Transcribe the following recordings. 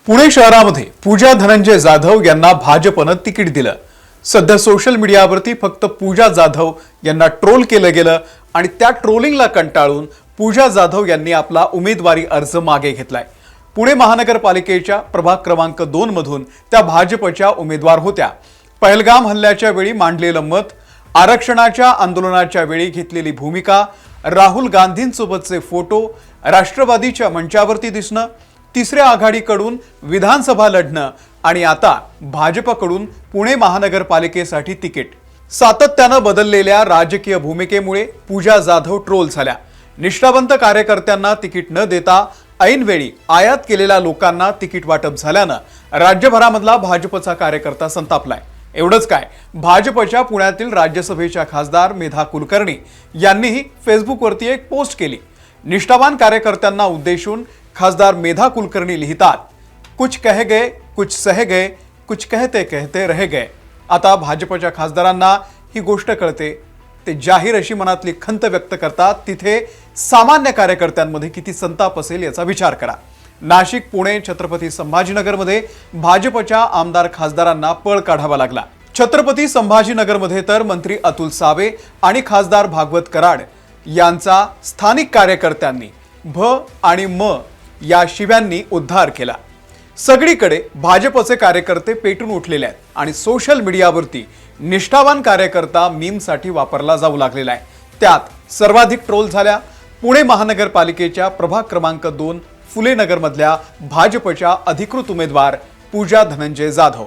पुणे शहरामध्ये पूजा धनंजय जाधव यांना भाजपनं तिकीट दिलं। सध्या सोशल मीडियावरती फक्त पूजा जाधव यांना ट्रोल केलं गेलं आणि त्या ट्रोलिंगला कंटाळून पूजा जाधव यांनी आपला उमेदवारी अर्ज मागे घेतलाय। पुणे महानगरपालिकेच्या प्रभाग क्रमांक 2 मधून त्या भाजपच्या उमेदवार होत्या। पहलगाम हल्ल्याच्या वेळी मांडलेलं मत, आरक्षणाच्या आंदोलनाच्या वेळी घेतलेली भूमिका, राहुल गांधींसोबतचे फोटो, राष्ट्रवादीच्या मंचावरती दिसणं, तिसऱ्या आघाडीकडून विधानसभा लढणं आणि आता भाजपकडून पुणे महानगरपालिकेसाठी तिकीट, सातत्यानं बदललेल्या राजकीय भूमिकेमुळे पूजा जाधव ट्रोल झाल्या। निष्ठावंत कार्यकर्त्यांना तिकीट न देता ऐनवेळी आयात केलेल्या लोकांना तिकीट वाटप झाल्यानं राज्यभरामधला भाजपचा कार्यकर्ता संतापलाय। एवढंच काय, भाजपच्या पुण्यातील राज्यसभेच्या खासदार मेधा कुलकर्णी यांनीही फेसबुकवरती एक पोस्ट केली। निष्ठावान कार्यकर्त्यांना उद्देशून खासदार मेधा कुलकर्णी लिहितात, कुछ कह गए, कुछ सह गए, कुछ कहते कहते रह गए। आता भाजपच्या खासदारांना ही गोष्ट कळते, ते जाहीर अशी मनातली खंत व्यक्त करतात, तिथे सामान्य कार्यकर्त्यांमध्ये किती संताप असेल याचा विचार करा। नाशिक, पुणे, छत्रपती संभाजीनगरमध्ये भाजपच्या आमदार खासदारांना पळ काढावा लागला। छत्रपती संभाजीनगरमध्ये तर मंत्री अतुल सावे आणि खासदार भागवत कराड यांचा स्थानिक कार्यकर्त्यांनी भ आणि म या शिव्यांनी उद्धार केला। सगळीकडे भाजपचे कार्यकर्ते पेटून उठलेले आहेत आणि सोशल मीडियावरती निष्ठावान कार्यकर्ता मीमसाठी वापरला जाऊ लागलेला आहे। त्यात सर्वाधिक ट्रोल झाल्या पुणे महानगरपालिकेच्या प्रभाग क्रमांक 2 फुले नगर मधल्या भाजपच्या अधिकृत उमेदवार पूजा धनंजय जाधव।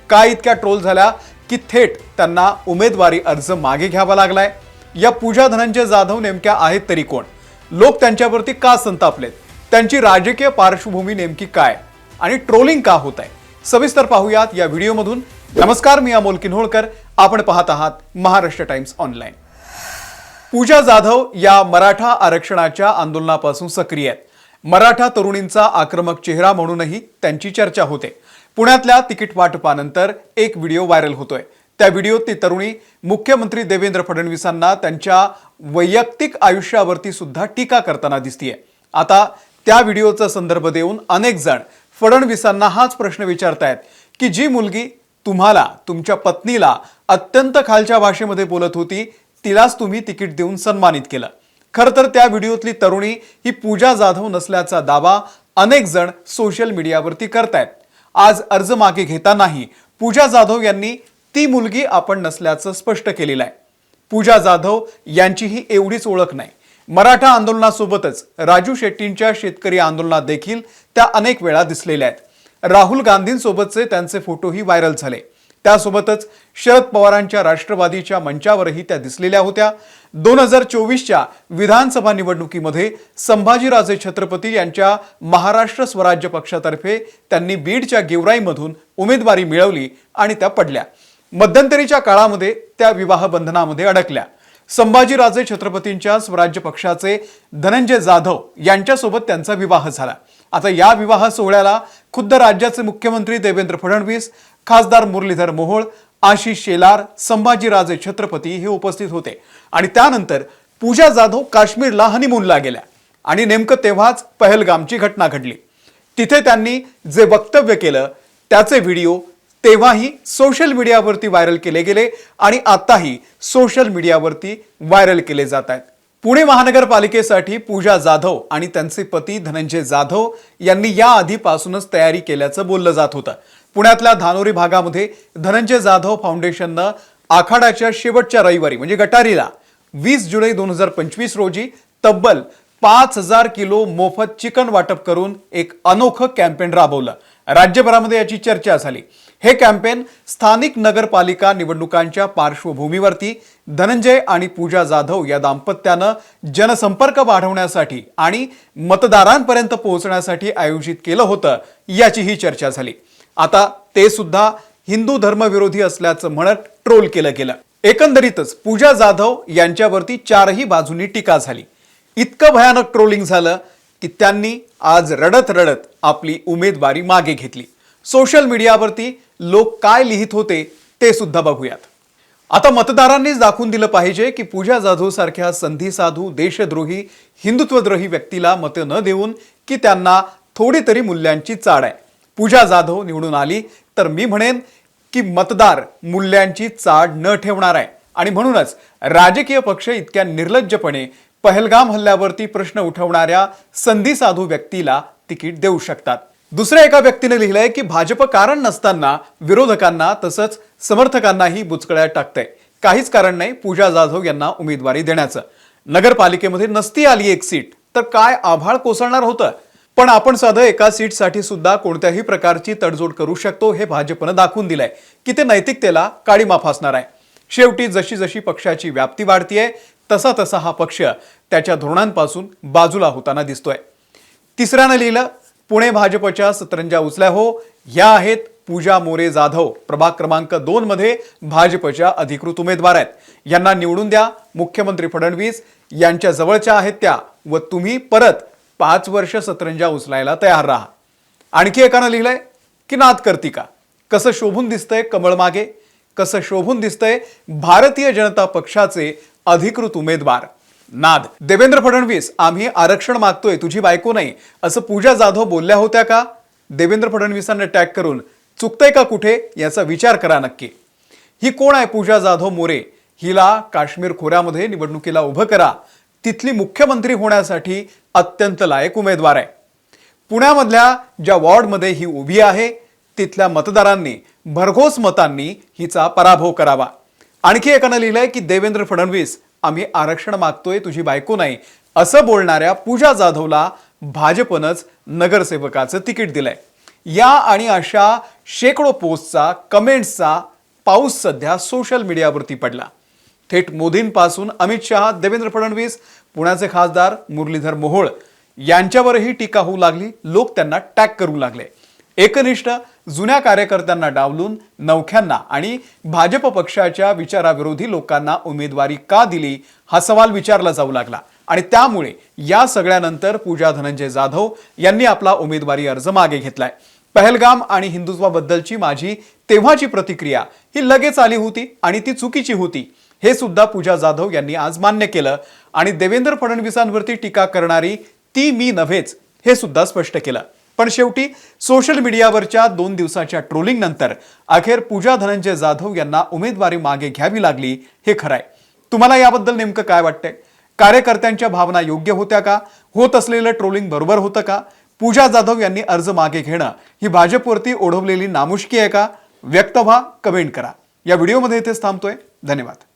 काय इतक्या ट्रोल झाल्या की थेट त्यांना उमेदवारी अर्ज मागे घ्यावा लागलाय। या पूजा धनंजय जाधव नेमक्या आहेत तरी कोण? लोक त्यांच्यावरती का संतापलेत? त्यांची राजकीय पार्श्वभूमी नेमकी काय आणि ट्रोलिंग का होत आहे? सविस्तर पाहूयात या व्हिडिओमधून। नमस्कार, मी अमोल किन्होळकर, आपण पाहत आहात महाराष्ट्र टाइम्स ऑनलाइन। पूजा जाधव या मराठा आरक्षणाच्या आंदोलनापासून सक्रिय आहेत। मराठा तरुणींचा आक्रमक चेहरा म्हणूनही त्यांची चर्चा होते। पुण्यातल्या तिकीट वाटपानंतर एक व्हिडिओ व्हायरल होतोय। त्या व्हिडिओत ती तरुणी मुख्यमंत्री देवेंद्र फडणवीसांना त्यांच्या वैयक्तिक आयुष्यावरती सुद्धा टीका करताना दिसतीये। आता त्या व्हिडिओचा संदर्भ देऊन अनेक जण फडणवीसांना हाच प्रश्न विचारतायत की जी मुलगी तुम्हाला, तुमच्या पत्नीला अत्यंत खालच्या भाषेमध्ये बोलत होती, तिलाच तुम्ही तिकीट देऊन सन्मानित केलं। खरं तर त्या व्हिडिओतली तरुणी ही पूजा जाधव नसल्याचा दावा अनेक जण सोशल मीडियावरती करतायत। आज अर्ज मागे घेतानाही पूजा जाधव यांनी ती मुलगी आपण नसल्याचं स्पष्ट केलेलं आहे। पूजा जाधव यांचीही एवढीच ओळख नाही, मराठा आंदोलनासोबतच राजू शेट्टींच्या शेतकरी आंदोलनात देखील त्या अनेक वेळा दिसलेल्या आहेत। राहुल गांधींसोबतचे त्यांचे फोटोही व्हायरल झाले। त्यासोबतच शरद पवारांच्या राष्ट्रवादीच्या मंचावरही त्या दिसलेल्या होत्या। 2024च्या विधानसभा निवडणुकीमध्ये संभाजीराजे छत्रपती यांच्या महाराष्ट्र स्वराज्य पक्षातर्फे त्यांनी बीडच्या गेवराईमधून उमेदवारी मिळवली आणि त्या पडल्या। मध्यंतरीच्या काळामध्ये त्या विवाह बंधनामध्ये अडकल्या। संभाजीराजे छत्रपतींच्या स्वराज्य पक्षाचे धनंजय जाधव यांच्यासोबत त्यांचा विवाह झाला। आता या विवाह सोहळ्याला खुद्द राज्याचे मुख्यमंत्री देवेंद्र फडणवीस, खासदार मुरलीधर मोहोळ, आशिष शेलार, संभाजीराजे छत्रपती हे उपस्थित होते आणि त्यानंतर पूजा जाधव काश्मीरला हनीमूनला गेल्या आणि नेमकं तेव्हाच पहलगामची घटना घडली। तिथे त्यांनी जे वक्तव्य केलं त्याचे व्हिडिओ तेव्हाही सोशल मीडियावरती व्हायरल केले गेले आणि आताही सोशल मीडियावरती व्हायरल केले जात आहेत। पुणे महानगरपालिकेसाठी पूजा जाधव आणि त्यांचे पती धनंजय जाधव यांनी या आधीपासूनच तयारी केल्याचं बोललं जात होतं। पुण्यातल्या धानोरी भागामध्ये धनंजय जाधव फाउंडेशननं आखाडाच्या शेवटच्या रविवारी म्हणजे गटारीला 20 जुलै 2025 रोजी तब्बल 5000 किलो मोफत चिकन वाटप करून एक अनोखं कॅम्पेन राबवलं। राज्यभरामध्ये याची चर्चा झाली। हे कॅम्पेन स्थानिक नगरपालिका निवडणुकांच्या पार्श्वभूमीवरती धनंजय आणि पूजा जाधव या दाम्पत्यानं जनसंपर्क वाढवण्यासाठी आणि मतदारांपर्यंत पोहोचण्यासाठी आयोजित केलं होतं, याचीही चर्चा झाली। आता ते सुद्धा हिंदू धर्मविरोधी असल्याचं म्हणत ट्रोल केलं गेलं। एकंदरीतच पूजा जाधव यांच्यावरती चारही बाजूंनी टीका झाली। इतकं भयानक ट्रोलिंग झालं की त्यांनी आज रडत रडत आपली उमेदवारी मागे घेतली। सोशल मीडियावरती लोक काय लिहित होते ते सुद्धा बघूयात। आता मतदारांनीच दाखवून दिलं पाहिजे की पूजा जाधव सारख्या संधी साधू, देशद्रोही, हिंदुत्वद्रोही व्यक्तीला मत न देऊन की त्यांना थोडी तरी मूल्यांची चाड आहे। पूजा जाधव निवडून आली तर मी म्हणेन की मतदार मूल्यांची चाड न ठेवणार आहे आणि म्हणूनच राजकीय पक्ष इतक्या निर्लज्जपणे पहलगाम हल्ल्यावरती प्रश्न उठवणाऱ्या संधी साधू व्यक्तीला तिकीट देऊ शकतात। दुसऱ्या एका व्यक्तीने लिहिलंय की भाजप कारण नसताना विरोधकांना तसंच समर्थकांनाही बुचकळ्यात टाकतंय। काहीच कारण नाही पूजा जाधव यांना उमेदवारी देण्याचं। नगरपालिकेमध्ये नसती आली एक सीट तर काय आभाळ कोसळणार होतं। पण आपण साधं एका सीटसाठी सुद्धा कोणत्याही प्रकारची तडजोड करू शकतो हे भाजपनं दाखवून दिलंय की ते नैतिकतेला काळीमा फासणार आहे। शेवटी जशी जशी पक्षाची व्याप्ती वाढतीये तसा तसा हा पक्ष त्याच्या धोरणांपासून बाजूला होताना दिसतोय। तिसऱ्यानं लिहिलं पुणे भाजपच्या सतरंजा उचल्या हो, या आहेत पूजा मोरे जाधव, प्रभाग क्रमांक 2 मध्ये भाजपच्या अधिकृत उमेदवार आहेत। यांना निवडून द्या। मुख्यमंत्री फडणवीस यांच्या जवळच्या आहेत त्या व तुम्ही परत 5 वर्ष सतरंजा उचलायला तयार राहा। आणखी एकानं लिहिलंय की नाद करती का, कसं शोभून दिसतंय कमळ मागे, कसं शोभून दिसतंय भारतीय जनता पक्षाचे अधिकृत उमेदवार नाद। देवेंद्र फडणवीस आम्ही आरक्षण मागतोय तुझी बायको नाही असं पूजा जाधव बोलल्या होत्या का? देवेंद्र फडणवीसांना टॅग करून चुकतंय का कुठे याचा विचार करा नक्की। ही कोण आहे पूजा जाधव मोरे? हिला काश्मीर खोऱ्यामध्ये निवडणुकीला उभं करा, तिथली मुख्यमंत्री होण्यासाठी अत्यंत लायक उमेदवार आहे। पुण्यामधल्या ज्या वॉर्डमध्ये ही उभी आहे तिथल्या मतदारांनी भरघोस मतांनी हिचा पराभव करावा। आणखी एकानं लिहिलंय की देवेंद्र फडणवीस आम्ही आरक्षण मागतोय तुझी बायको नाही असं बोलणाऱ्या पूजा जाधवला भाजपनंच नगरसेवकाचं तिकीट दिलंय। या आणि अशा शेकडो पोस्टचा कमेंट्सचा पाऊस सध्या सोशल मीडियावरती पडला। थेट मोदींपासून अमित शहा, देवेंद्र फडणवीस, पुण्याचे खासदार मुरलीधर मोहोळ यांच्यावरही टीका होऊ लागली। लोक त्यांना टॅग करू लागले। एकनिष्ठ जुन्या कार्यकर्त्यांना डावलून नवख्यांना आणि भाजप पक्षाच्या विचाराविरोधी लोकांना उमेदवारी का दिली हा सवाल विचारला जाऊ लागला आणि त्यामुळे या सगळ्यानंतर पूजा धनंजय जाधव यांनी आपला उमेदवारी अर्ज मागे घेतलाय। पहलगाम आणि हिंदुत्वाबद्दलची माझी तेव्हाची प्रतिक्रिया ही लगेच आली होती आणि ती चुकीची होती हे सुद्धा पूजा जाधव यांनी आज मान्य केलं आणि देवेंद्र फडणवीसांवरती टीका करणारी ती मी नव्हेच हे सुद्धा स्पष्ट केलं। पण शेवटी सोशल मीडियावरच्या 2 दिवसाच्या ट्रोलिंग नंतर अखेर पूजा धनंजय जाधव यांना उमेदवारी मागे घ्यावी लागली हे खरंय। तुम्हाला याबद्दल नेमकं काय वाटतंय? कार्यकर्त्यांच्या भावना योग्य होत्या का? होत असलेलं ट्रोलिंग बरोबर होतं का? पूजा जाधव यांनी अर्ज मागे घेणं ही भाजपवरती ओढवलेली नामुष्की आहे का? व्यक्त व्हा, कमेंट करा। या व्हिडिओमध्ये इथेच थांबतोय। धन्यवाद।